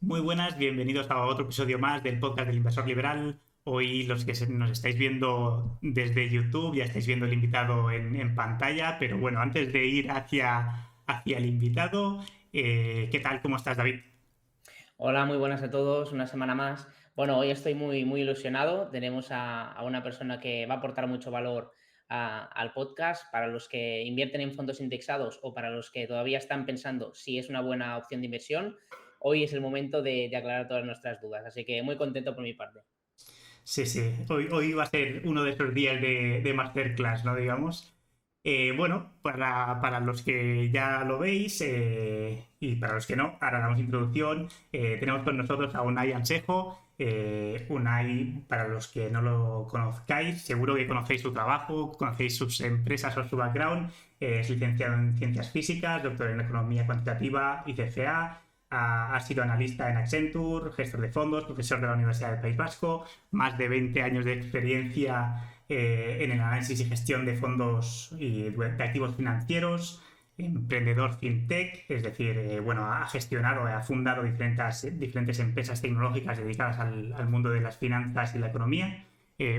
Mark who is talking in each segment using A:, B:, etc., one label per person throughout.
A: Muy buenas, bienvenidos a otro episodio más del podcast del Inversor Liberal. Hoy los que nos estáis viendo desde YouTube ya estáis viendo el invitado en pantalla, pero bueno, antes de ir hacia el invitado, ¿qué tal? ¿Cómo estás, David?
B: Hola, muy buenas a todos, una semana más. Bueno, hoy estoy muy ilusionado. Tenemos a una persona que va a aportar mucho valor al podcast para los que invierten en fondos indexados o para los que todavía están pensando si es una buena opción de inversión. Hoy es el momento de aclarar todas nuestras dudas, así que muy contento por mi parte.
A: Sí, sí, hoy va a ser uno de esos días de masterclass, ¿no? Digamos. Bueno, para los que ya lo veis y para los que no, ahora damos introducción. Tenemos con nosotros a Unai Ansejo. Unai, para los que no lo conozcáis, seguro que conocéis su trabajo, conocéis sus empresas o su background. Es licenciado en Ciencias Físicas, doctor en Economía Cuantitativa y CFA. Ha sido analista en Accenture, gestor de fondos, profesor de la Universidad del País Vasco, más de 20 años de experiencia en el análisis y gestión de fondos y de activos financieros, emprendedor fintech, es decir, bueno, ha gestionado, ha fundado diferentes empresas tecnológicas dedicadas al mundo de las finanzas y la economía.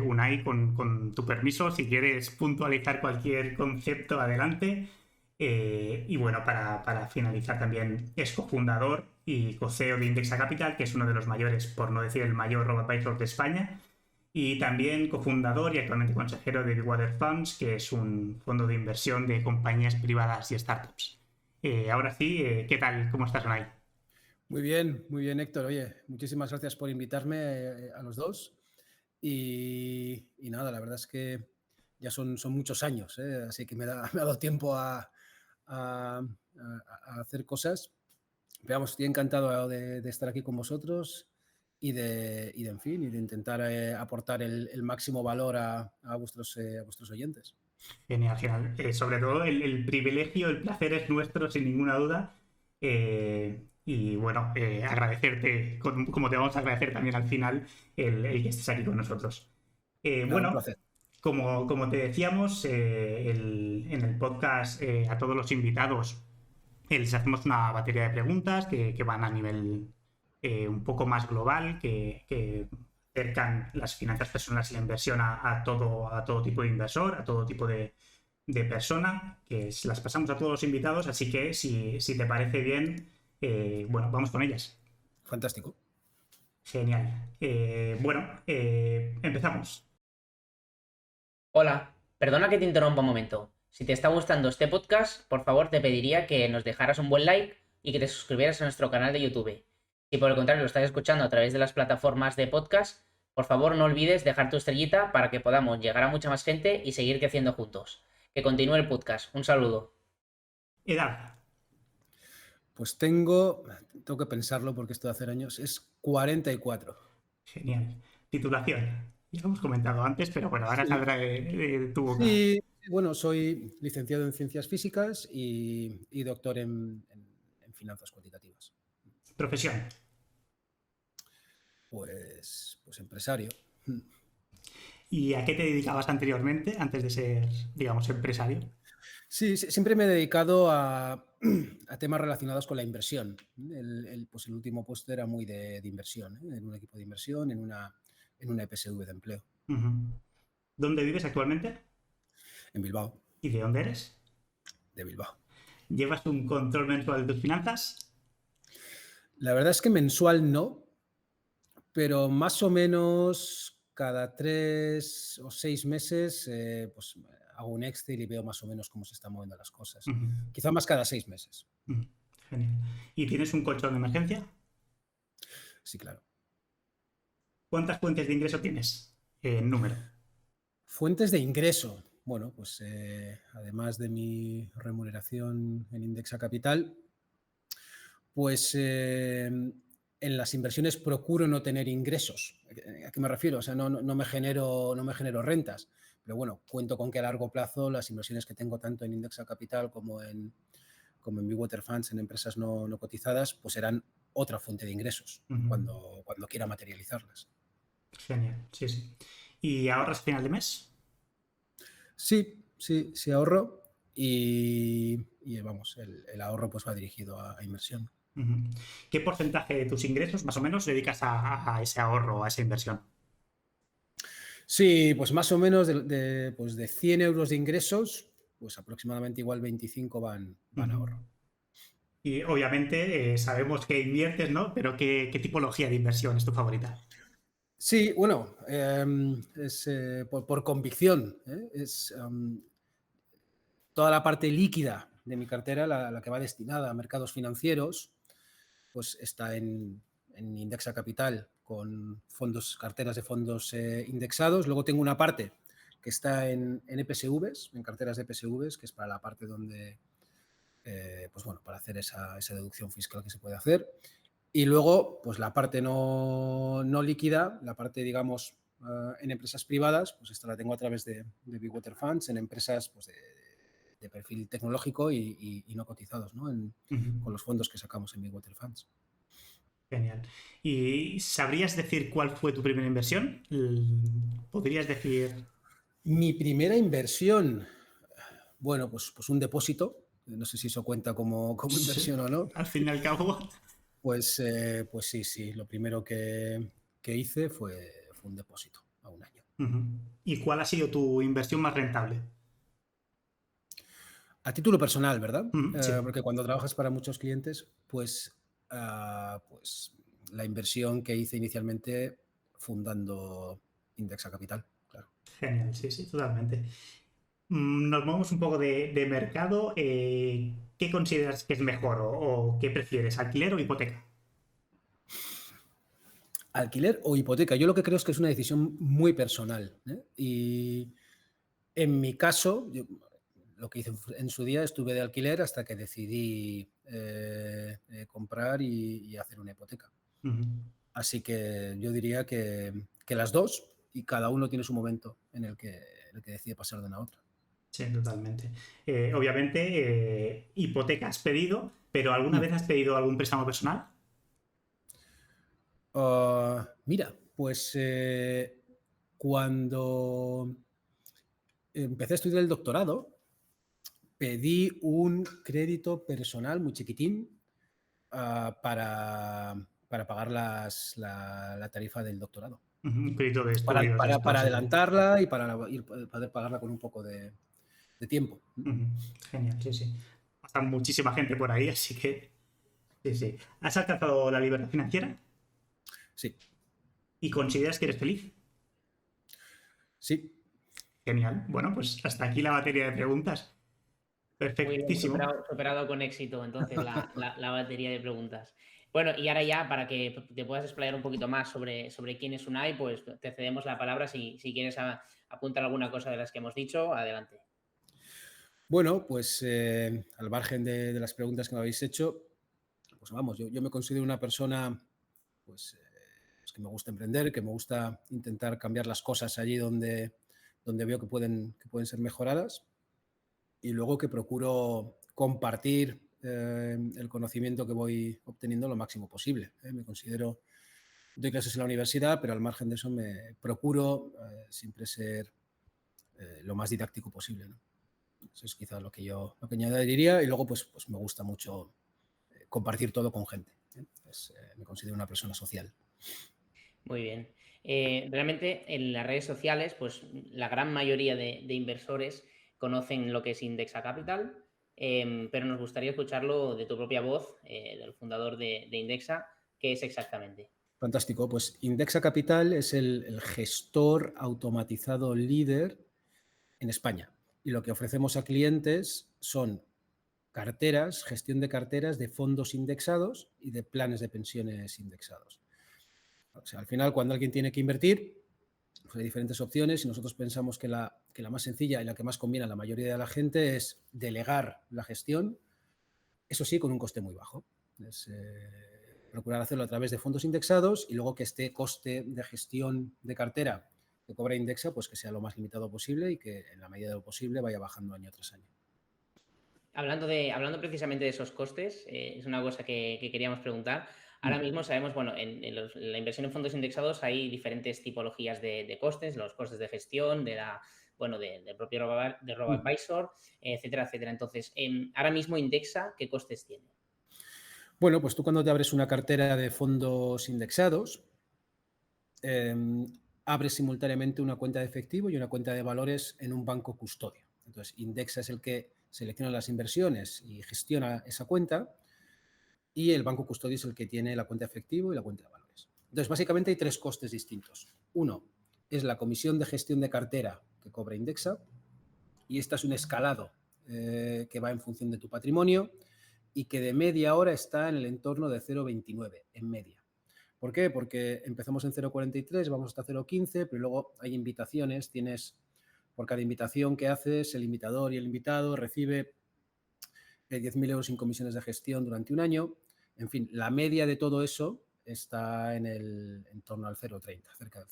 A: Unai, con tu permiso, si quieres puntualizar cualquier concepto, adelante. Y bueno, para finalizar también es cofundador y co-CEO de Indexa Capital, que es uno de los mayores, por no decir el mayor robo-advisor de España, y también cofundador y actualmente consejero de Bigwater Funds, que es un fondo de inversión de compañías privadas y startups. Ahora sí, ¿qué tal? ¿Cómo estás, Unai?
C: Muy bien, Héctor. Oye, muchísimas gracias por invitarme a los dos. Y nada, la verdad es que ya son muchos años, ¿eh? Así que me ha dado tiempo a hacer cosas. Pero vamos, estoy encantado de estar aquí con vosotros en fin, y de intentar aportar el máximo valor a vuestros oyentes.
A: Genial, genial. Sobre todo el privilegio, el placer es nuestro, sin ninguna duda. Y bueno, agradecerte, como te vamos a agradecer también al final, el que estés aquí con nosotros.
C: Nada, un
A: Bueno,
C: placer.
A: como te decíamos, en el podcast a todos los invitados les hacemos una batería de preguntas que van a nivel un poco más global, que acercan las finanzas personales y la inversión a todo tipo de inversor, a todo tipo de persona, que se las pasamos a todos los invitados, así que si te parece bien, bueno, vamos con ellas.
C: Fantástico.
A: Genial. Bueno, empezamos.
B: Hola, perdona que te interrumpa un momento. Si te está gustando este podcast, por favor te pediría que nos dejaras un buen like y que te suscribieras a nuestro canal de YouTube. Si por el contrario lo estás escuchando a través de las plataformas de podcast, por favor no olvides dejar tu estrellita para que podamos llegar a mucha más gente y seguir creciendo juntos. Que continúe el podcast. Un saludo.
A: Edad.
C: Pues tengo que pensarlo porque esto de hacer años, es 44.
A: Genial. Titulación. Ya lo hemos comentado antes, pero bueno, ahora
C: Sí,
A: saldrá de tu boca.
C: sí, bueno, soy licenciado en Ciencias Físicas y doctor en Finanzas Cuantitativas.
A: Profesión.
C: Pues empresario.
A: ¿Y a qué te dedicabas anteriormente, antes de ser, digamos, empresario?
C: Sí, siempre me he dedicado a temas relacionados con la inversión. Pues el último puesto era muy de inversión, ¿eh? En un equipo de inversión, en una EPSV de empleo,
A: Ujú. ¿Dónde vives actualmente?
C: en Bilbao,
A: ¿Y de dónde eres?
C: de Bilbao.
A: ¿Llevas un control mensual de tus finanzas?
C: La verdad es que mensual no, pero más o menos cada 3 o 6 meses, pues hago un Excel y veo más o menos cómo se están moviendo las cosas.
A: Ujú,
C: Quizá más cada 6 meses.
A: ujú. Genial. ¿Y tienes un colchón de emergencia?
C: Sí, claro.
A: ¿Cuántas fuentes de ingreso tienes en número?
C: Fuentes de ingreso. Bueno, pues además de mi remuneración en Indexa Capital, pues en las inversiones procuro no tener ingresos. ¿A qué me refiero? O sea, no me genero rentas. Pero bueno, cuento con que a largo plazo las inversiones que tengo tanto en Indexa Capital como en Bigwater Funds, en empresas no cotizadas, pues serán otra fuente de ingresos
A: Ujú.
C: cuando quiera materializarlas.
A: Genial, sí, sí. ¿Y ahorras a final de mes?
C: Sí ahorro y vamos, el ahorro pues va dirigido a inversión.
A: Ujú. ¿Qué porcentaje de tus ingresos más o menos dedicas a ese ahorro, a esa inversión?
C: Sí, pues más o menos pues de 100 euros de ingresos, pues aproximadamente igual 25 van a
A: Ujú.
C: ahorro.
A: Y obviamente sabemos que inviertes, ¿no? Pero ¿qué tipología de inversión es tu favorita?
C: Sí, bueno, es por convicción, ¿eh? Toda la parte líquida de mi cartera, la que va destinada a mercados financieros, pues está en Indexa Capital con fondos, carteras de fondos indexados. Luego tengo una parte que está en EPSVs, en carteras de EPSVs, que es para la parte donde, pues bueno, para hacer esa deducción fiscal que se puede hacer. Y luego, pues la parte no líquida, la parte, digamos, en empresas privadas, pues esta la tengo a través de Big Water Funds, en empresas pues, de perfil tecnológico y no cotizados, ¿no?
A: Ujú.
C: Con los fondos que sacamos en Big Water Funds.
A: Genial. ¿Y sabrías decir cuál fue tu primera inversión? ¿Podrías decir
C: Mi primera inversión, bueno, pues un depósito, no sé si eso cuenta como
A: sí,
C: inversión o no,
A: al fin y al cabo?
C: pues sí, lo primero que hice fue un depósito a un año.
A: Ujú. ¿Y cuál ha sido tu inversión más rentable?
C: A título personal, ¿verdad?
A: Ujú, sí.
C: Porque cuando trabajas para muchos clientes, pues la inversión que hice inicialmente fundando Indexa Capital, claro.
A: Genial, sí, sí, totalmente. Nos movemos un poco de mercado. ¿Qué consideras que es mejor o qué prefieres, alquiler o hipoteca?
C: Alquiler o hipoteca, yo lo que creo es que es una decisión muy personal, ¿eh? Y en mi caso, lo que hice en su día, estuve de alquiler hasta que decidí comprar y hacer una hipoteca.
A: Ujú.
C: Así que yo diría que las dos y cada uno tiene su momento en el que decide pasar de una a otra.
A: Sí, totalmente. Obviamente, hipoteca has pedido, pero ¿alguna
C: Mm.
A: vez has pedido algún préstamo personal?
C: Mira, pues cuando empecé a estudiar el doctorado, pedí un crédito personal muy chiquitín para pagar la tarifa del doctorado.
A: Ujú, un crédito de
C: Para,
A: estudios,
C: para,
A: esto,
C: para
A: sí, sí.
C: adelantarla y para poder pagarla con un poco de tiempo.
A: Ujú. Genial, sí, sí. Pasa muchísima gente por ahí, así que sí, sí. ¿Has alcanzado la libertad financiera
C: Sí,
A: y consideras que eres feliz?
C: sí.
A: Genial. Bueno, pues hasta aquí la batería de preguntas.
B: Muy bien,
A: Perfectísimo.
B: superado con éxito entonces la batería de preguntas. Bueno, y ahora ya para que te puedas explayar un poquito más sobre quién es Unai, pues te cedemos la palabra si quieres apuntar alguna cosa de las que hemos dicho, adelante.
C: Bueno, pues al margen de las preguntas que me habéis hecho, pues vamos, yo me considero una persona pues, pues que me gusta emprender, que me gusta intentar cambiar las cosas allí donde veo que pueden ser mejoradas y luego que procuro compartir el conocimiento que voy obteniendo lo máximo posible. Me considero, doy clases en la universidad, pero al margen de eso me procuro siempre ser lo más didáctico posible, ¿no? Eso es quizás lo que yo añadiría y luego pues me gusta mucho compartir todo con gente. Me considero una persona social.
B: Muy bien. Realmente en las redes sociales, pues la gran mayoría de inversores conocen lo que es Indexa Capital, pero nos gustaría escucharlo de tu propia voz, del fundador de Indexa, ¿qué es exactamente?
C: Fantástico. Pues Indexa Capital es el gestor automatizado líder en España. Y lo que ofrecemos a clientes son carteras, gestión de carteras de fondos indexados y de planes de pensiones indexados. O sea, al final, cuando alguien tiene que invertir, pues hay diferentes opciones y nosotros pensamos que la más sencilla y la que más conviene a la mayoría de la gente es delegar la gestión, eso sí, con un coste muy bajo. Es procurar hacerlo a través de fondos indexados y luego que este coste de gestión de cartera que cobra Indexa, pues que sea lo más limitado posible y que en la medida de lo posible vaya bajando año tras año.
B: Hablando precisamente de esos costes, es una cosa que queríamos preguntar. Ahora mismo sabemos, bueno, en la inversión en fondos indexados hay diferentes tipologías de costes, los costes de gestión, del propio de RoboAdvisor, etcétera, etcétera. Entonces, ahora mismo Indexa, ¿qué costes tiene?
C: Bueno, pues tú cuando te abres una cartera de fondos indexados, abres simultáneamente una cuenta de efectivo y una cuenta de valores en un banco custodio. Entonces, Indexa es el que selecciona las inversiones y gestiona esa cuenta, y el banco custodio es el que tiene la cuenta de efectivo y la cuenta de valores. Entonces, básicamente hay 3 costes distintos. Uno es la comisión de gestión de cartera que cobra Indexa, y esta es un escalado que va en función de tu patrimonio y que de media hora está en el entorno de 0,29 en media. ¿Por qué? Porque empezamos en 0,43, vamos hasta 0,15, pero luego hay invitaciones, por cada invitación que haces, el invitador y el invitado recibe 10.000 euros en comisiones de gestión durante un año. En fin, la media de todo eso está en torno al 0,30, cerca del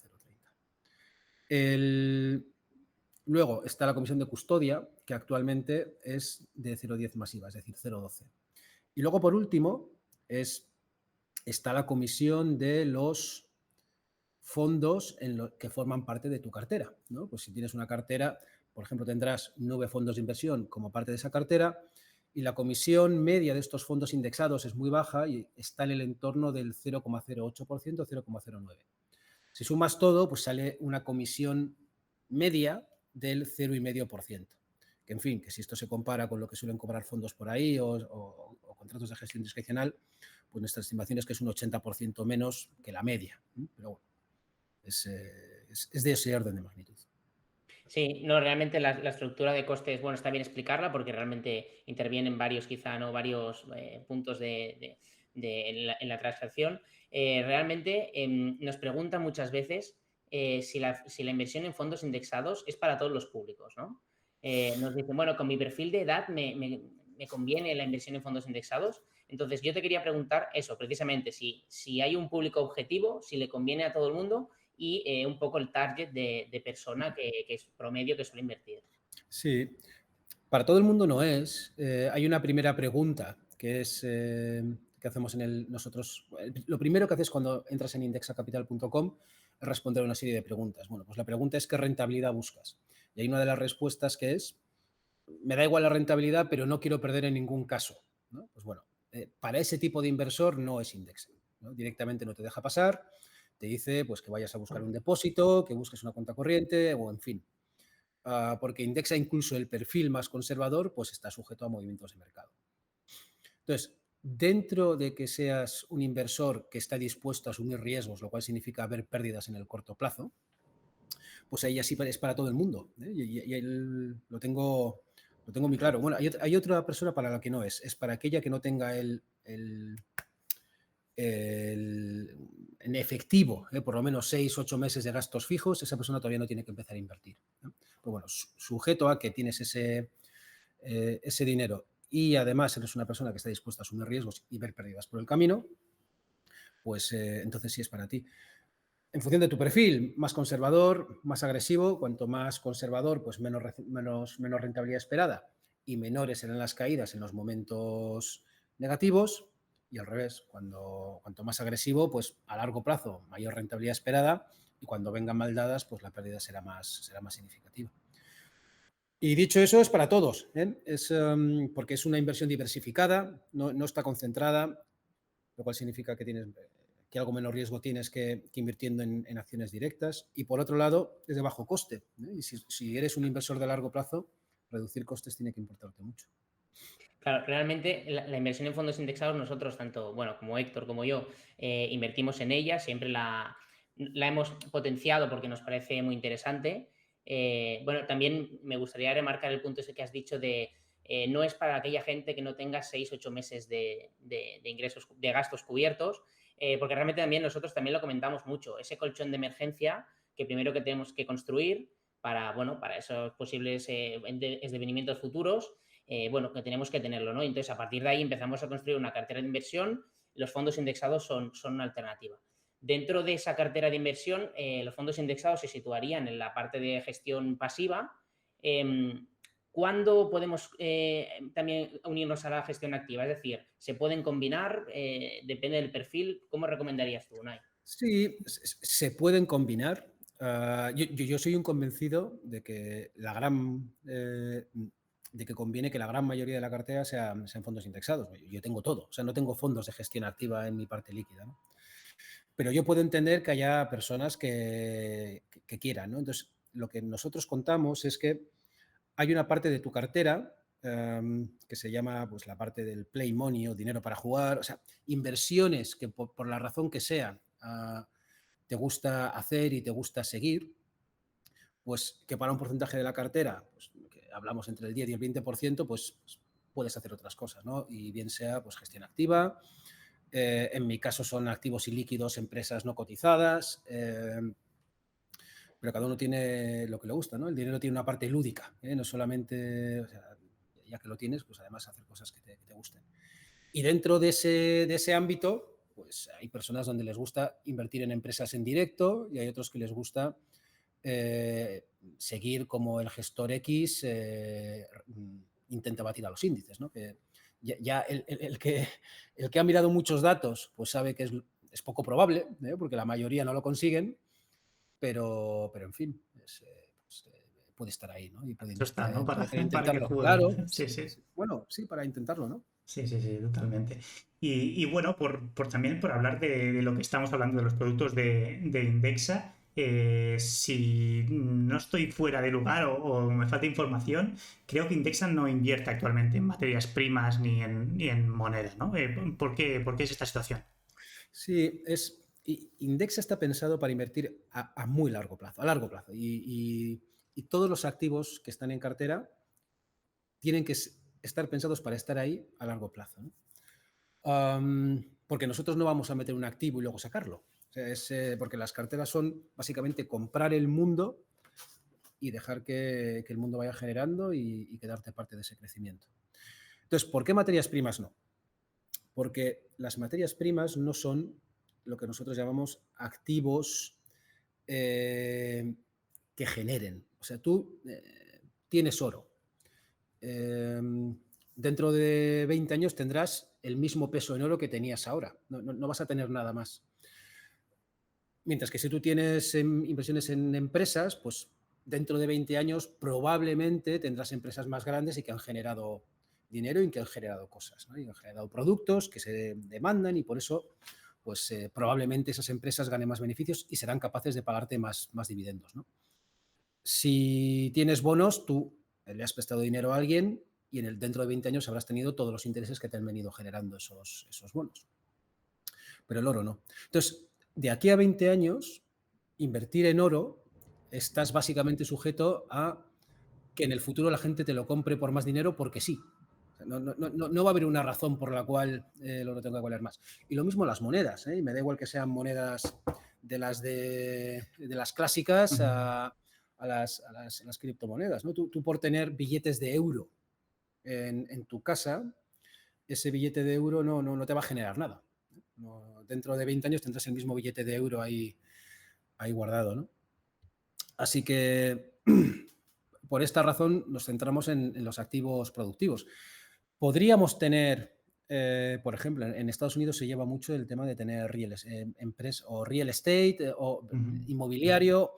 C: 0,30. Luego está la comisión de custodia, que actualmente es de 0,10 masiva, es decir, 0,12. Y luego, por último, está la comisión de los fondos que forman parte de tu cartera, ¿no? Pues si tienes una cartera, por ejemplo, tendrás 9 fondos de inversión como parte de esa cartera, y la comisión media de estos fondos indexados es muy baja y está en el entorno del 0,08%, 0,09%. Si sumas todo, pues sale una comisión media del 0,5%. Que, en fin, que si esto se compara con lo que suelen cobrar fondos por ahí o contratos de gestión discrecional, pues nuestra estimación es que es un 80% menos que la media. Pero bueno, es de ese orden de magnitud.
B: Sí, no, realmente la estructura de costes, bueno, está bien explicarla porque realmente intervienen varios, quizá, ¿no? Varios puntos en la transacción. Realmente nos preguntan muchas veces si la inversión en fondos indexados es para todos los públicos, ¿no? Nos dicen, bueno, con mi perfil de edad me conviene la inversión en fondos indexados. Entonces, yo te quería preguntar eso, precisamente, si hay un público objetivo, si le conviene a todo el mundo y un poco el target de persona que es promedio que suele invertir.
C: Sí, para todo el mundo no es. Hay una primera pregunta que es que hacemos nosotros. Lo primero que haces cuando entras en indexacapital.com es responder a una serie de preguntas. Bueno, pues la pregunta es ¿qué rentabilidad buscas? Y hay una de las respuestas que es me da igual la rentabilidad, pero no quiero perder en ningún caso, ¿no? Pues bueno, para ese tipo de inversor no es Indexa, ¿no? Directamente no te deja pasar, te dice pues que vayas a buscar un depósito, que busques una cuenta corriente o en fin. Porque Indexa, incluso el perfil más conservador, pues está sujeto a movimientos de mercado. Entonces, dentro de que seas un inversor que está dispuesto a asumir riesgos, lo cual significa haber pérdidas en el corto plazo, pues ahí así es para todo el mundo, ¿eh? Y lo tengo muy claro. Bueno, hay otra persona para la que no es para aquella que no tenga en efectivo, por lo menos 6-8 meses de gastos fijos, esa persona todavía no tiene que empezar a invertir, ¿no? Pues bueno, sujeto a que tienes ese dinero y además eres una persona que está dispuesta a asumir riesgos y ver pérdidas por el camino, pues entonces sí es para ti. En función de tu perfil, más conservador, más agresivo. Cuanto más conservador, pues menos rentabilidad esperada y menores serán las caídas en los momentos negativos. Y al revés, cuanto más agresivo, pues a largo plazo mayor rentabilidad esperada, y cuando vengan mal dadas, pues la pérdida será más significativa. Y dicho eso, es para todos, ¿eh? Porque es una inversión diversificada, no está concentrada, lo cual significa que algo menos riesgo tienes que invirtiendo en acciones directas. Y por otro lado, es de bajo coste, ¿eh? Y si eres un inversor de largo plazo, reducir costes tiene que importarte mucho.
B: Claro, realmente la inversión en fondos indexados, nosotros, tanto bueno, como Héctor como yo, invertimos en ella, siempre la hemos potenciado porque nos parece muy interesante. Bueno, también me gustaría remarcar el punto ese que has dicho de no es para aquella gente que no tenga 6-8 meses de ingresos, de gastos cubiertos, porque realmente también nosotros también lo comentamos mucho, ese colchón de emergencia que primero que tenemos que construir para, bueno, para esos posibles desvenimientos futuros. Bueno, que tenemos que tenerlo, ¿no? Entonces, a partir de ahí empezamos a construir una cartera de inversión. Los fondos indexados son una alternativa. Dentro de esa cartera de inversión, los fondos indexados se situarían en la parte de gestión pasiva. ¿Cuándo podemos también unirnos a la gestión activa? Es decir, ¿se pueden combinar? Depende del perfil. ¿Cómo recomendarías tú, Unai?
C: Sí, se pueden combinar. Yo soy un convencido de que de que conviene que la gran mayoría de la cartera sean fondos indexados. Yo tengo todo, o sea, no tengo fondos de gestión activa en mi parte líquida, ¿no? Pero yo puedo entender que haya personas que quieran, ¿no? Entonces, lo que nosotros contamos es que hay una parte de tu cartera que se llama pues, la parte del play money o dinero para jugar, o sea, inversiones que por la razón que sea te gusta hacer y te gusta seguir, pues que para un porcentaje de la cartera, pues, que hablamos entre el 10 y el 20%, pues puedes hacer otras cosas, ¿no? Y bien sea pues gestión activa, en mi caso son activos ilíquidos, empresas no cotizadas, pero cada uno tiene lo que le gusta, ¿no? El dinero tiene una parte lúdica, no solamente, o sea, ya que lo tienes, pues además hacer cosas que te gusten. Y dentro de ese ámbito, pues hay personas donde les gusta invertir en empresas en directo y hay otros que les gusta seguir como el gestor X intenta batir a los índices, ¿no? Que ya el que ha mirado muchos datos, pues sabe que es poco probable, porque la mayoría no lo consiguen, pero en fin, puede estar ahí, ¿no? Y puede
A: Eso está, ¿no? Para, para que
C: intentarlo.
A: jueguen.
C: Claro,
A: Sí, sí.
C: bueno, sí, para intentarlo, ¿no?
A: Sí, sí, sí, totalmente. Y bueno, también por hablar de lo que estamos hablando de los productos de Indexa, si no estoy fuera de lugar o me falta información, creo que Indexa no invierte actualmente en materias primas ni en moneda, ¿no? Por qué es esta situación?
C: Sí, Indexa está pensado para invertir a muy largo plazo, a largo plazo. Y todos los activos que están en cartera tienen que estar pensados para estar ahí a largo plazo, ¿no? Porque nosotros no vamos a meter un activo y luego sacarlo. O sea, porque las carteras son básicamente comprar el mundo y dejar que el mundo vaya generando y quedarte parte de ese crecimiento. Entonces, ¿por qué materias primas no? Porque las materias primas no son lo que nosotros llamamos activos que generen. O sea, tú tienes oro. Dentro de 20 años tendrás el mismo peso en oro que tenías ahora. No vas a tener nada más. Mientras que si tú tienes inversiones en empresas, pues dentro de 20 años probablemente tendrás empresas más grandes y que han generado dinero y que han generado cosas, ¿no? Y han generado productos que se demandan y por eso pues probablemente esas empresas ganen más beneficios y serán capaces de pagarte más dividendos, ¿no? Si tienes bonos, tú le has prestado dinero a alguien y dentro de 20 años habrás tenido todos los intereses que te han venido generando esos bonos. Pero el oro no. Entonces, de aquí a 20 años, invertir en oro, estás básicamente sujeto a que en el futuro la gente te lo compre por más dinero porque sí. No va a haber una razón por la cual el oro tenga que valer más. Y lo mismo las monedas. Y me da igual que sean monedas de las clásicas a las criptomonedas, ¿no? Tú por tener billetes de euro en tu casa, ese billete de euro no te va a generar nada. Dentro de 20 años tendrás el mismo billete de euro ahí guardado, ¿no? Así que por esta razón nos centramos en los activos productivos. Podríamos tener, por ejemplo, en Estados Unidos se lleva mucho el tema de tener real estate o inmobiliario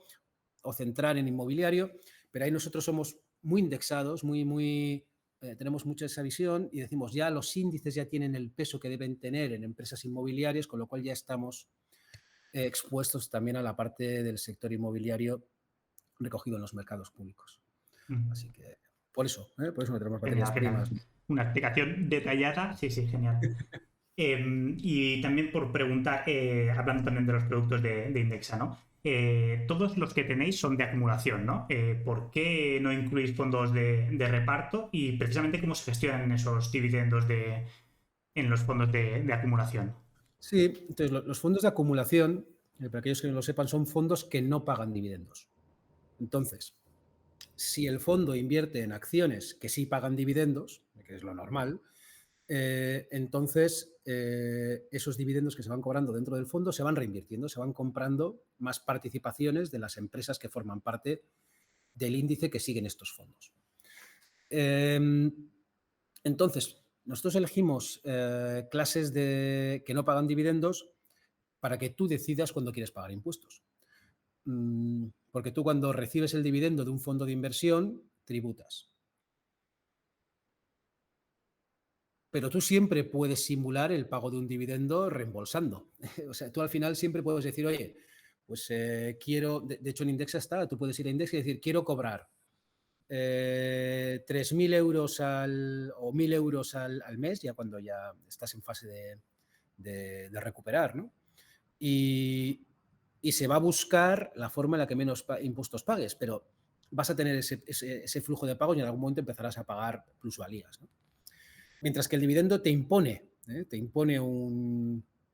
C: o centrar en inmobiliario, pero ahí nosotros somos muy indexados, tenemos mucha esa visión y decimos ya los índices ya tienen el peso que deben tener en empresas inmobiliarias, con lo cual ya estamos expuestos también a la parte del sector inmobiliario recogido en los mercados públicos. Así que por eso no tenemos materias primas.
A: Una explicación detallada, sí, sí, genial. Y también por preguntar, hablando también de los productos de Indexa, ¿no? Todos los que tenéis son de acumulación, ¿no? ¿Por qué no incluís fondos de reparto y precisamente cómo se gestionan esos dividendos en los fondos de acumulación?
C: Sí, entonces los fondos de acumulación, para aquellos que no lo sepan, son fondos que no pagan dividendos. Entonces, si el fondo invierte en acciones que sí pagan dividendos, que es lo normal, entonces esos dividendos que se van cobrando dentro del fondo se van reinvirtiendo, se van comprando más participaciones de las empresas que forman parte del índice que siguen estos fondos. Entonces, nosotros elegimos clases que no pagan dividendos para que tú decidas cuándo quieres pagar impuestos. Porque tú cuando recibes el dividendo de un fondo de inversión, tributas. pero tú siempre puedes simular el pago de un dividendo reembolsando. O sea, tú al final siempre puedes decir, oye, pues quiero, de hecho en Indexa está, tú puedes ir a Indexa y decir, quiero cobrar 3.000 euros o 1.000 euros al mes, ya cuando ya estás en fase de recuperar, ¿no? Y se va a buscar la forma en la que menos impuestos pagues, pero vas a tener ese flujo de pagos y en algún momento empezarás a pagar plusvalías, ¿no? Mientras que el dividendo te impone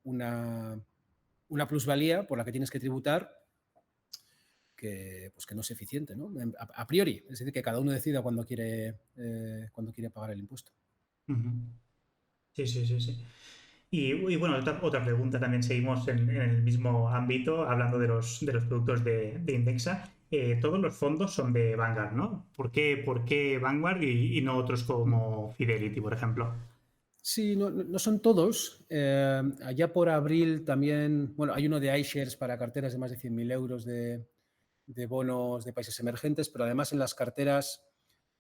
C: una plusvalía por la que tienes que tributar que no es eficiente, ¿no? A priori, es decir, que cada uno decida cuándo quiere pagar el impuesto.
A: Sí, sí, sí, sí. Y bueno, otra pregunta también, seguimos en el mismo ámbito, hablando de los productos de Indexa. Todos los fondos son de Vanguard, ¿no? ¿Por qué Vanguard y no otros como Fidelity, por ejemplo?
C: Sí, no son todos. Allá por abril también, bueno, hay uno de iShares para carteras de más de 100.000 euros de bonos de países emergentes, pero además en las carteras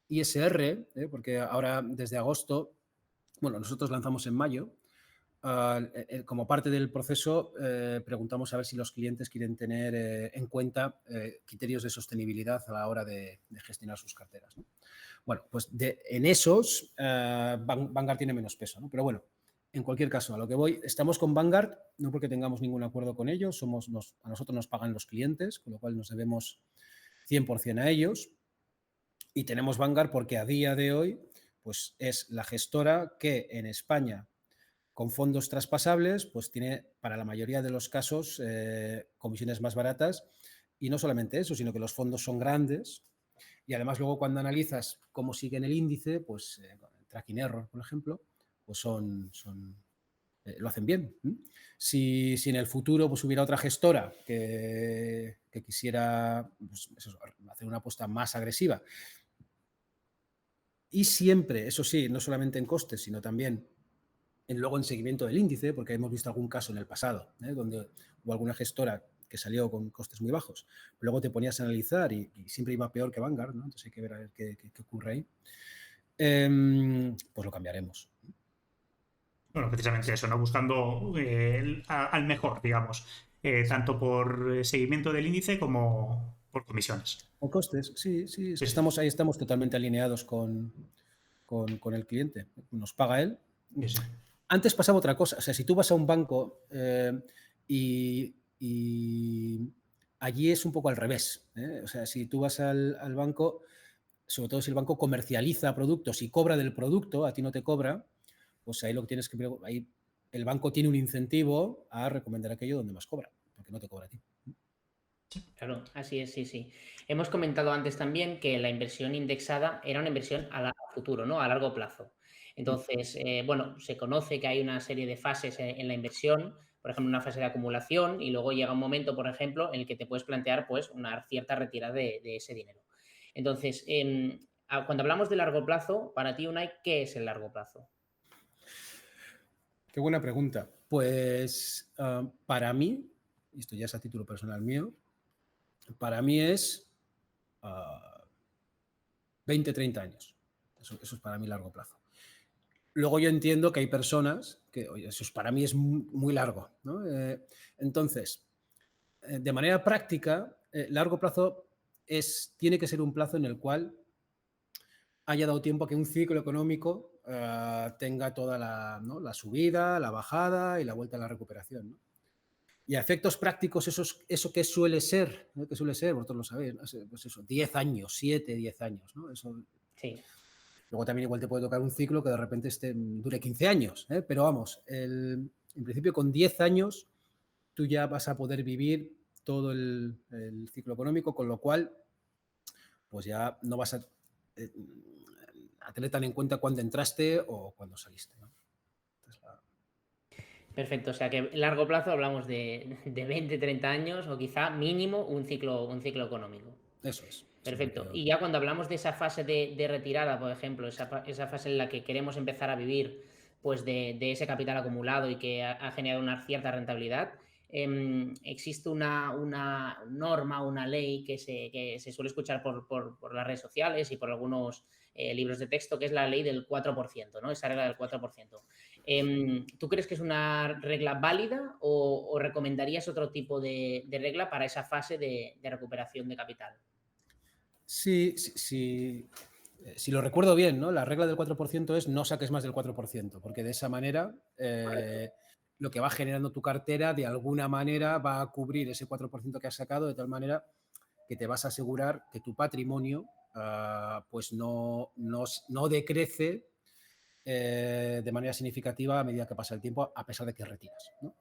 C: ISR, porque ahora desde agosto, bueno, nosotros lanzamos en mayo, como parte del proceso preguntamos a ver si los clientes quieren tener en cuenta criterios de sostenibilidad a la hora de gestionar sus carteras, ¿no? Bueno, pues en esos Vanguard tiene menos peso, ¿no? Pero bueno, en cualquier caso, a lo que voy, estamos con Vanguard, no porque tengamos ningún acuerdo con ellos, a nosotros nos pagan los clientes, con lo cual nos debemos 100% a ellos, y tenemos Vanguard porque a día de hoy pues es la gestora que en España con fondos traspasables, pues tiene para la mayoría de los casos comisiones más baratas, y no solamente eso, sino que los fondos son grandes y además luego cuando analizas cómo sigue en el índice, pues tracking error, por ejemplo, pues lo hacen bien. Si en el futuro pues, hubiera otra gestora que quisiera pues, hacer una apuesta más agresiva y siempre, eso sí, no solamente en costes, sino también luego en seguimiento del índice, porque hemos visto algún caso en el pasado, donde hubo alguna gestora que salió con costes muy bajos, luego te ponías a analizar y siempre iba peor que Vanguard, ¿no? Entonces hay que ver a ver qué ocurre ahí. Pues lo cambiaremos.
A: Bueno, precisamente eso, ¿no? Buscando al mejor, digamos, tanto por seguimiento del índice como por comisiones.
C: O costes, sí, es que
A: Sí, sí.
C: ahí estamos totalmente alineados con el cliente. Nos paga él.
A: Sí, sí.
C: Antes pasaba otra cosa. O sea, si tú vas a un banco y allí es un poco al revés. O sea, si tú vas al banco, sobre todo si el banco comercializa productos y cobra del producto, a ti no te cobra, pues ahí lo que tienes que... Ahí el banco tiene un incentivo a recomendar aquello donde más cobra, porque no te cobra a ti.
B: Claro, así es, sí, sí. Hemos comentado antes también que la inversión indexada era una inversión a futuro, ¿no? A largo plazo. Entonces, bueno, se conoce que hay una serie de fases en la inversión, por ejemplo, una fase de acumulación y luego llega un momento, por ejemplo, en el que te puedes plantear pues una cierta retirada de ese dinero. Entonces, cuando hablamos de largo plazo, para ti, Unai, ¿qué es el largo plazo?
C: Qué buena pregunta. Pues para mí, y esto ya es a título personal mío, para mí es 20, 30 años. Eso es para mí largo plazo. Luego yo entiendo que hay personas que, oye, eso para mí es muy largo, ¿no? Entonces, de manera práctica, largo plazo tiene que ser un plazo en el cual haya dado tiempo a que un ciclo económico tenga toda la subida, la bajada y la vuelta a la recuperación, ¿no? Y a efectos prácticos, eso que suele ser, ¿no? Que suele ser, vosotros lo sabéis, ¿no? Pues eso, 10 años, 7, 10 años, ¿no? Eso,
B: Sí.
C: luego también igual te puede tocar un ciclo que de repente dure 15 años, ¿eh? Pero vamos, en principio con 10 años tú ya vas a poder vivir todo el ciclo económico, con lo cual pues ya no vas a tener tan en cuenta cuándo entraste o cuándo saliste, ¿no? Entonces,
B: Perfecto, o sea que largo plazo hablamos de 20, 30 años o quizá mínimo un ciclo económico.
C: eso es.
B: Perfecto. Y ya cuando hablamos de esa fase de retirada, por ejemplo, esa fase en la que queremos empezar a vivir pues de ese capital acumulado y que ha generado una cierta rentabilidad, existe una norma, una ley que se suele escuchar por las redes sociales y por algunos libros de texto, que es la ley del 4%, ¿no? Esa regla del 4%. ¿Tú crees que es una regla válida o recomendarías otro tipo de regla para esa fase de recuperación de capital?
C: Sí, si lo recuerdo bien, ¿no? La regla del 4% es no saques más del 4%, porque de esa manera lo que va generando tu cartera de alguna manera va a cubrir ese 4% que has sacado, de tal manera que te vas a asegurar que tu patrimonio pues no decrece de manera significativa a medida que pasa el tiempo, a pesar de que retiras, ¿no?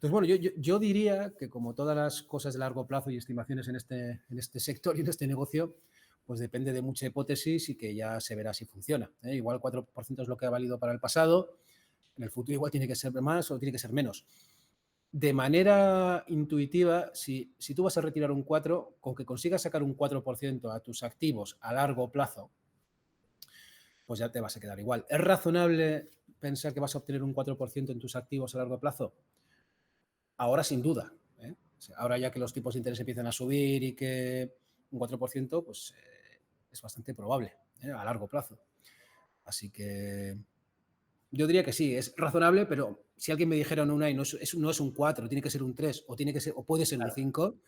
C: Entonces, bueno, yo diría que como todas las cosas de largo plazo y estimaciones en este sector y en este negocio, pues depende de mucha hipótesis y que ya se verá si funciona, ¿eh? Igual 4% es lo que ha valido para el pasado, en el futuro igual tiene que ser más o tiene que ser menos. De manera intuitiva, si tú vas a retirar un 4, con que consigas sacar un 4% a tus activos a largo plazo, pues ya te vas a quedar igual. ¿Es razonable pensar que vas a obtener un 4% en tus activos a largo plazo? Ahora sin duda, ¿eh? O sea, ahora ya que los tipos de interés empiezan a subir y que un 4% pues, es bastante probable, ¿eh? A largo plazo. Así que yo diría que sí, es razonable, pero si alguien me dijera no, no es un 4, tiene que ser un 3 o, tiene que ser, o puede ser un 5,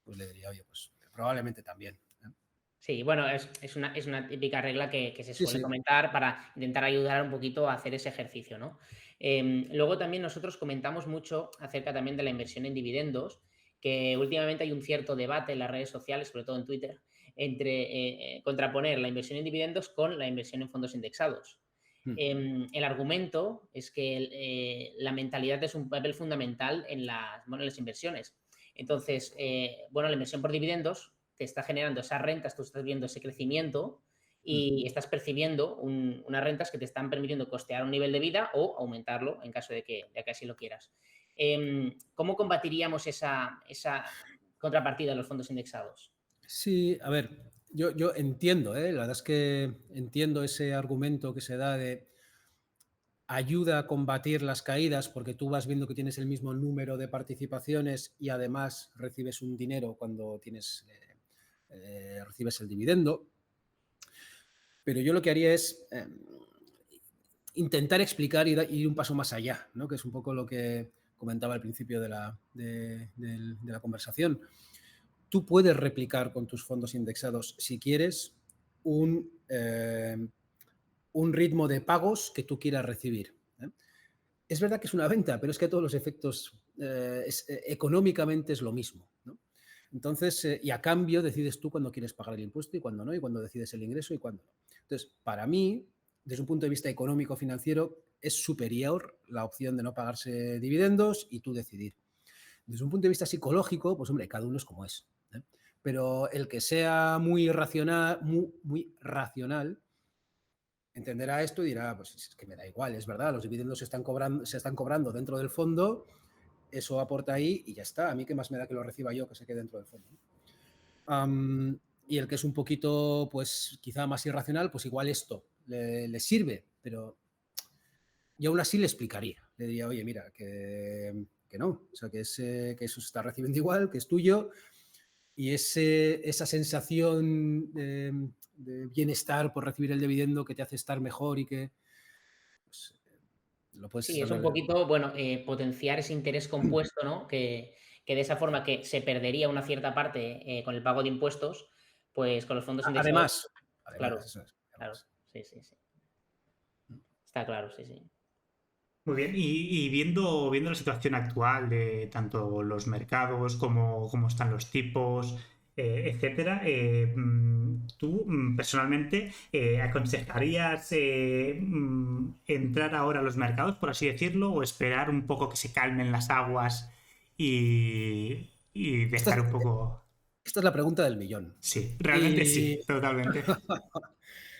C: pues le diría, oye, pues probablemente también, ¿eh?
B: Sí, bueno, es una típica regla que se
C: Sí,
B: suele
C: sí.
B: comentar para intentar ayudar un poquito a hacer ese ejercicio, ¿no? Luego también nosotros comentamos mucho acerca también de la inversión en dividendos, que últimamente hay un cierto debate en las redes sociales, sobre todo en Twitter, entre contraponer la inversión en dividendos con la inversión en fondos indexados. El argumento es que la mentalidad es un papel fundamental en las inversiones. Entonces, la inversión por dividendos te está generando esas rentas, tú estás viendo ese crecimiento y estás percibiendo unas rentas que te están permitiendo costear un nivel de vida o aumentarlo en caso de que así lo quieras. ¿Cómo combatiríamos esa contrapartida de los fondos indexados?
C: Sí, a ver, yo entiendo, ¿eh? La verdad es que entiendo ese argumento que se da de ayuda a combatir las caídas porque tú vas viendo que tienes el mismo número de participaciones y además recibes un dinero cuando recibes el dividendo. Pero yo lo que haría es intentar explicar y ir un paso más allá, ¿no? Que es un poco lo que comentaba al principio de la conversación. Tú puedes replicar con tus fondos indexados, si quieres, un ritmo de pagos que tú quieras recibir, ¿eh? Es verdad que es una venta, pero es que a todos los efectos económicamente es lo mismo, ¿no? Entonces, y a cambio decides tú cuándo quieres pagar el impuesto y cuándo no, y cuándo decides el ingreso y cuándo no. Entonces, para mí, desde un punto de vista económico-financiero, es superior la opción de no pagarse dividendos y tú decidir. Desde un punto de vista psicológico, pues hombre, cada uno es como es, ¿eh? Pero el que sea muy racional, muy racional, entenderá esto y dirá, pues es que me da igual, es verdad, los dividendos se están cobrando dentro del fondo, eso aporta ahí y ya está. A mí qué más me da que lo reciba yo que se quede dentro del fondo. Y el que es un poquito, pues quizá más irracional, pues igual esto le sirve, pero yo aún así le explicaría. Le diría, oye, mira, que no, o sea, que eso se está recibiendo igual, que es tuyo, y esa sensación de bienestar por recibir el dividendo que te hace estar mejor y que pues, lo puedes
B: Sí, es un
C: extraer.
B: poquito, potenciar ese interés compuesto, ¿no? Que de esa forma que se perdería una cierta parte con el pago de impuestos, pues con los fondos indexados,
C: Además,
B: claro,
C: eso es.
B: claro,
C: Además.
B: sí, sí, sí. Está claro, sí, sí.
A: Muy bien, y viendo la situación actual de tanto los mercados como cómo están los tipos, etcétera, ¿tú personalmente aconsejarías entrar ahora a los mercados, por así decirlo, o esperar un poco que se calmen las aguas y
C: Esta
A: dejar
C: es,
A: un poco...
C: esta es la pregunta del millón.
A: Sí, realmente sí,
C: Y
A: totalmente.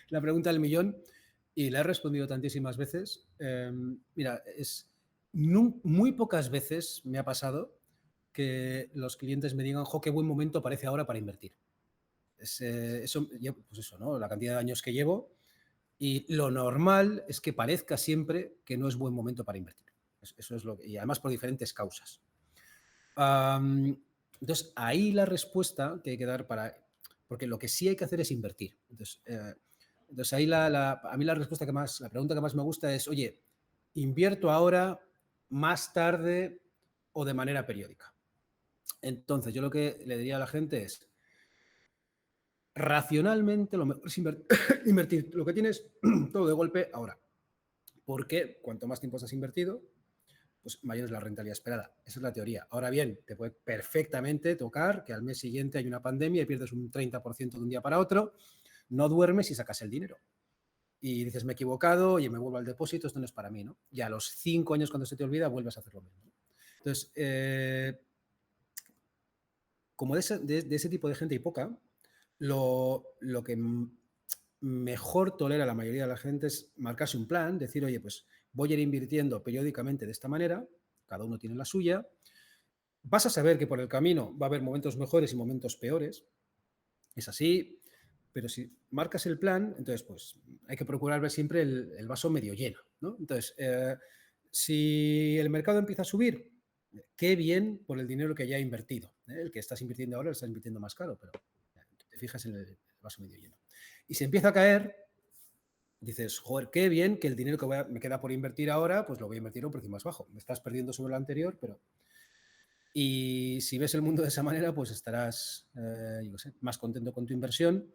C: la pregunta del millón, y la he respondido tantísimas veces. Mira, muy pocas veces me ha pasado que los clientes me digan, jo, qué buen momento parece ahora para invertir. Pues eso, ¿no? La cantidad de años que llevo. Y lo normal es que parezca siempre que no es buen momento para invertir. Eso es lo que, y además por diferentes causas. Entonces, ahí la respuesta que hay que dar porque lo que sí hay que hacer es invertir. Entonces ahí a mí la pregunta que más me gusta es, oye, ¿invierto ahora, más tarde o de manera periódica? Entonces, yo lo que le diría a la gente es, racionalmente lo mejor es invertir lo que tienes todo de golpe ahora. Porque cuanto más tiempo has invertido, pues mayor es la rentabilidad esperada. Esa es la teoría. Ahora bien, te puede perfectamente tocar que al mes siguiente hay una pandemia y pierdes un 30% de un día para otro, no duermes y sacas el dinero. Y dices, me he equivocado, oye, me vuelvo al depósito, esto no es para mí, ¿no? Y a los 5 años, cuando se te olvida, vuelves a hacer lo mismo. Entonces, como de ese tipo de gente hay poca, lo que mejor tolera la mayoría de la gente es marcarse un plan, decir, oye, pues voy a ir invirtiendo periódicamente de esta manera, cada uno tiene la suya, vas a saber que por el camino va a haber momentos mejores y momentos peores, es así, pero si marcas el plan, entonces pues hay que procurar ver siempre el vaso medio lleno, ¿no? Entonces, si el mercado empieza a subir, qué bien por el dinero que ya he invertido, ¿eh? El que estás invirtiendo ahora lo estás invirtiendo más caro, pero te fijas en el vaso medio lleno. Y si empieza a caer, dices, joder, qué bien que el dinero que me queda por invertir ahora, pues lo voy a invertir a un precio más bajo. Me estás perdiendo sobre el anterior, pero... Y si ves el mundo de esa manera, pues estarás, yo qué sé, más contento con tu inversión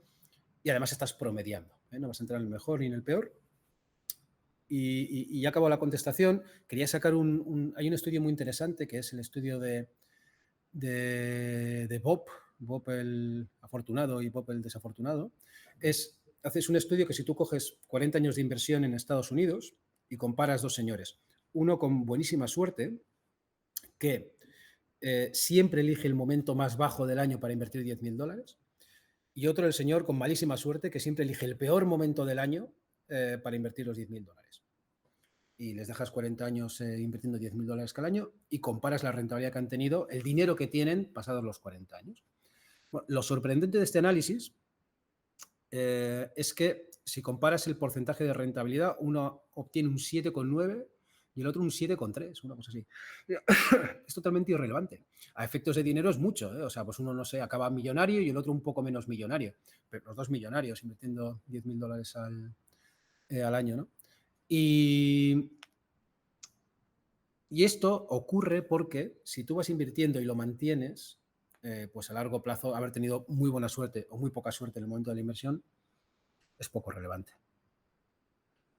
C: y además estás promediando, ¿eh? No vas a entrar en el mejor ni en el peor. Y ya acabó la contestación. Quería sacar hay un estudio muy interesante que es el estudio de Bob el afortunado y Bob el desafortunado. Haces un estudio que si tú coges 40 años de inversión en Estados Unidos y comparas dos señores, uno con buenísima suerte, que siempre elige el momento más bajo del año para invertir $10.000, y otro el señor con malísima suerte, que siempre elige el peor momento del año para invertir los $10.000. Y les dejas 40 años invirtiendo $10.000 cada año y comparas la rentabilidad que han tenido, el dinero que tienen pasados los 40 años. Bueno, lo sorprendente de este análisis es que si comparas el porcentaje de rentabilidad, uno obtiene un 7,9 y el otro un 7,3, una cosa así. Es totalmente irrelevante. A efectos de dinero es mucho, ¿eh? O sea, pues uno, no sé, acaba millonario y el otro un poco menos millonario. Pero los dos millonarios invirtiendo $10.000 al año, ¿no? Y esto ocurre porque si tú vas invirtiendo y lo mantienes, pues a largo plazo haber tenido muy buena suerte o muy poca suerte en el momento de la inversión es poco relevante.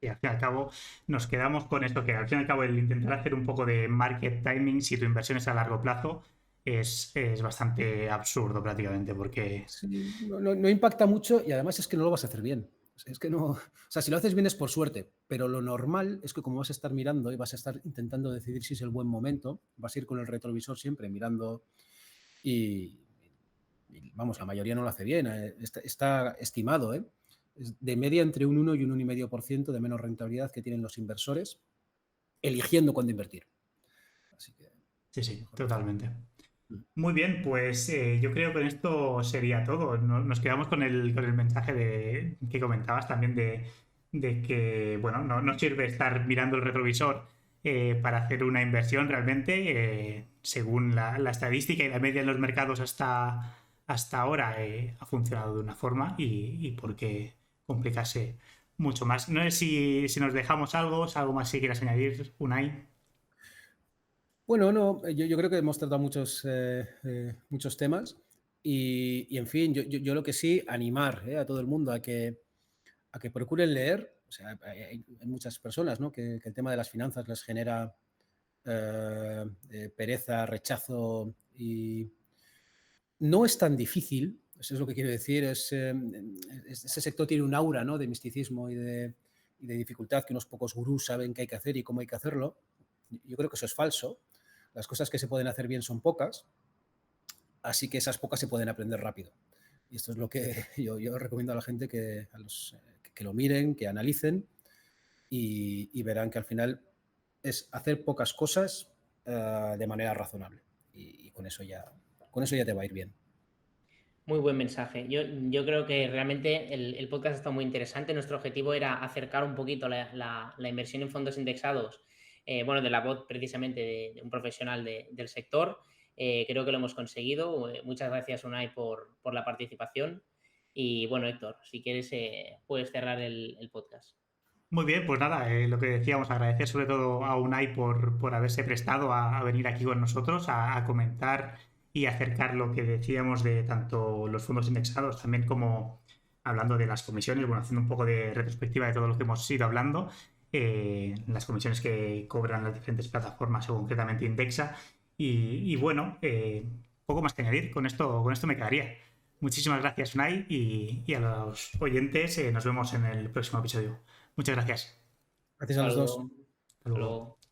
A: Y al fin y al cabo nos quedamos con esto, que al fin y al cabo el intentar hacer un poco de market timing si tu inversión es a largo plazo es bastante absurdo prácticamente, porque...
C: Sí, no impacta mucho y además es que no lo vas a hacer bien. Es que no, o sea, si lo haces bien es por suerte, pero lo normal es que como vas a estar mirando y vas a estar intentando decidir si es el buen momento, vas a ir con el retrovisor siempre mirando y vamos, la mayoría no lo hace bien. Está estimado, ¿eh? De media entre un 1 y un 1,5% de menos rentabilidad que tienen los inversores eligiendo cuándo invertir. Así que,
A: Sí, totalmente.
C: Mm.
A: Muy bien, pues yo creo que con esto sería todo. Nos quedamos con el mensaje que comentabas también de que, bueno, no sirve estar mirando el retrovisor para hacer una inversión realmente. Según la estadística y la media en los mercados hasta ahora ha funcionado de una forma y por qué complicarse mucho más. No sé si nos dejamos algo más si quieras añadir, Unai.
C: Bueno, no, yo creo que hemos tratado muchos temas y en fin, yo lo que sí, animar a todo el mundo a que procuren leer. O sea, hay muchas personas, ¿no?, que el tema de las finanzas les genera pereza, rechazo y no es tan difícil. Eso es lo que quiero decir. Ese sector tiene un aura, ¿no?, de misticismo y de dificultad, que unos pocos gurús saben qué hay que hacer y cómo hay que hacerlo. Yo creo que eso es falso. Las cosas que se pueden hacer bien son pocas, así que esas pocas se pueden aprender rápido. Y esto es lo que yo recomiendo a la gente que lo miren, que analicen y verán que al final es hacer pocas cosas de manera razonable. Y con eso ya te va a ir bien.
B: Muy buen mensaje. Yo creo que realmente el podcast está muy interesante. Nuestro objetivo era acercar un poquito la inversión en fondos indexados, bueno, de la voz precisamente de un profesional del sector. Creo que lo hemos conseguido. Muchas gracias, Unai, por la participación. Y bueno, Héctor, si quieres, puedes cerrar el podcast.
A: Muy bien, pues nada, lo que decíamos, agradecer sobre todo a Unai por haberse prestado a venir aquí con nosotros a comentar y acercar lo que decíamos de tanto los fondos indexados, también como hablando de las comisiones, bueno, haciendo un poco de retrospectiva de todo lo que hemos ido hablando, las comisiones que cobran las diferentes plataformas o concretamente Indexa. Y bueno, poco más que añadir, con esto me quedaría. Muchísimas gracias, Unai, y a los oyentes nos vemos en el próximo episodio. Muchas gracias.
C: Gracias a los dos.
A: Hasta
B: Hasta
A: luego.
B: luego.